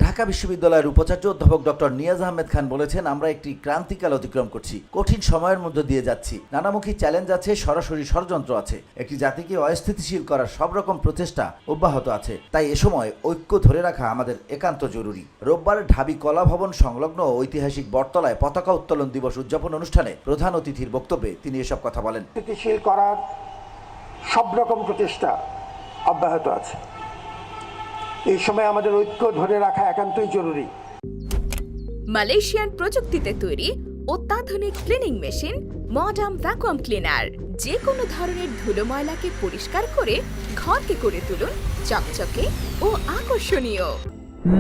ঢাকা বিশ্ববিদ্যালয়ের উপাচার্য অধ্যাপক ডক্টর নিয়াজ আহমেদ খান বলেছেন, আমরা একটি ক্রান্তিকাল অতিক্রম করছি, কঠিন সময়ের মধ্যে দিয়ে যাচ্ছি। নানামুখী চ্যালেঞ্জ আছে, সরাসরি ষড়যন্ত্র আছে। একটি জাতিকে অস্থিতিশীল করার সব রকম প্রচেষ্টা অব্যাহত আছে। তাই এ সময় ঐক্য ধরে রাখা আমাদের একান্ত জরুরি। রোববার ঢাবি কলা ভবন সংলগ্ন ঐতিহাসিক বটতলায় পতাকা উত্তোলন দিবস উদযাপন অনুষ্ঠানে প্রধান অতিথির বক্তব্যে তিনি এসব কথা বলেন। স্থিতিশীল করার সব রকম প্রচেষ্টা অব্যাহত আছে। এই সময় আমাদের ঐক্য ধরে রাখা একান্তই জরুরি। মালয়েশিয়ান প্রযুক্তিতে তৈরি অত্যাধুনিক cleaning machine modern vacuum cleaner যে কোনো ধরনের ধুলো ময়লাকে পরিষ্কার করে ঘরকে করে তুলুন চকচকে ও আকর্ষণীয়।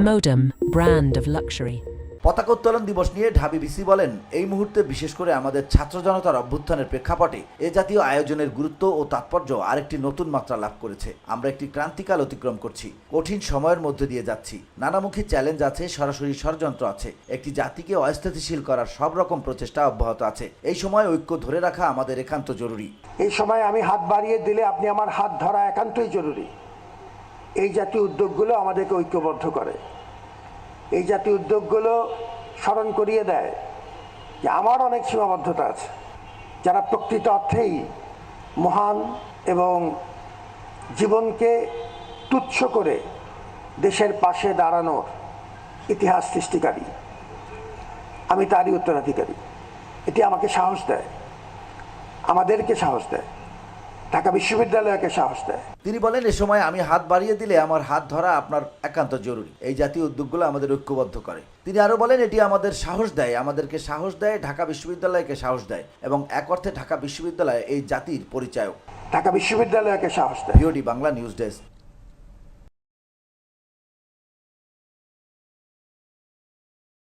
Modem, brand of luxury. পতাকা উত্তোলন দিবস নিয়ে ঢাবি ভিসি বলেন, এই মুহূর্তে বিশেষ করে আমাদের ছাত্র জনতার অভ্যুত্থানের প্রেক্ষাপটে এ জাতীয় আয়োজনের গুরুত্ব ও তাৎপর্য আরেকটি নতুন মাত্রা লাভ করেছে। আমরা একটি ক্রান্তিকাল অতিক্রম করছি, কঠিন সময়ের মধ্যে দিয়ে যাচ্ছি। নানামুখী চ্যালেঞ্জ আছে, সরাসরি ষড়যন্ত্র আছে। একটি জাতিকে অস্থিতিশীল করার সব রকম প্রচেষ্টা অব্যাহত আছে। এই সময় ঐক্য ধরে রাখা আমাদের একান্ত জরুরি। এই সময় আমি হাত বাড়িয়ে দিলে আপনি আমার হাত ধরা একান্তই জরুরি। এই জাতীয় উদ্যোগগুলো আমাদেরকে ঐক্যবদ্ধ করে। এই জাতীয় উদ্যোগগুলো স্মরণ করিয়ে দেয় যে আমার অনেক সীমাবদ্ধতা আছে। যারা প্রকৃত অর্থেই মহান এবং জীবনকে তুচ্ছ করে দেশের পাশে দাঁড়ানোর ইতিহাস সৃষ্টিকারী, আমি তারই উত্তরাধিকারী। এটি আমাকে সাহস দেয়, আমাদেরকে সাহস দেয়, ঢাকা বিশ্ববিদ্যালয়কে সাহস দেয়। তিনি বলেন, এ সময় আমি হাত বাড়িয়ে দিলে আমার হাত ধরা আপনার একান্ত জরুরি। এই জাতীয় উদ্যোগগুলো আমাদের ঐক্যবদ্ধ করে। তিনি আরো বলেন, এটি আমাদের সাহস দেয়, আমাদেরকে সাহস দেয়, ঢাকা বিশ্ববিদ্যালয়কে সাহস দেয় এবং এক অর্থে ঢাকা বিশ্ববিদ্যালয় এই জাতির পরিচায়ক। ঢাকা বিশ্ববিদ্যালয়কে সাহস দেয়। VOD Bangla news desk.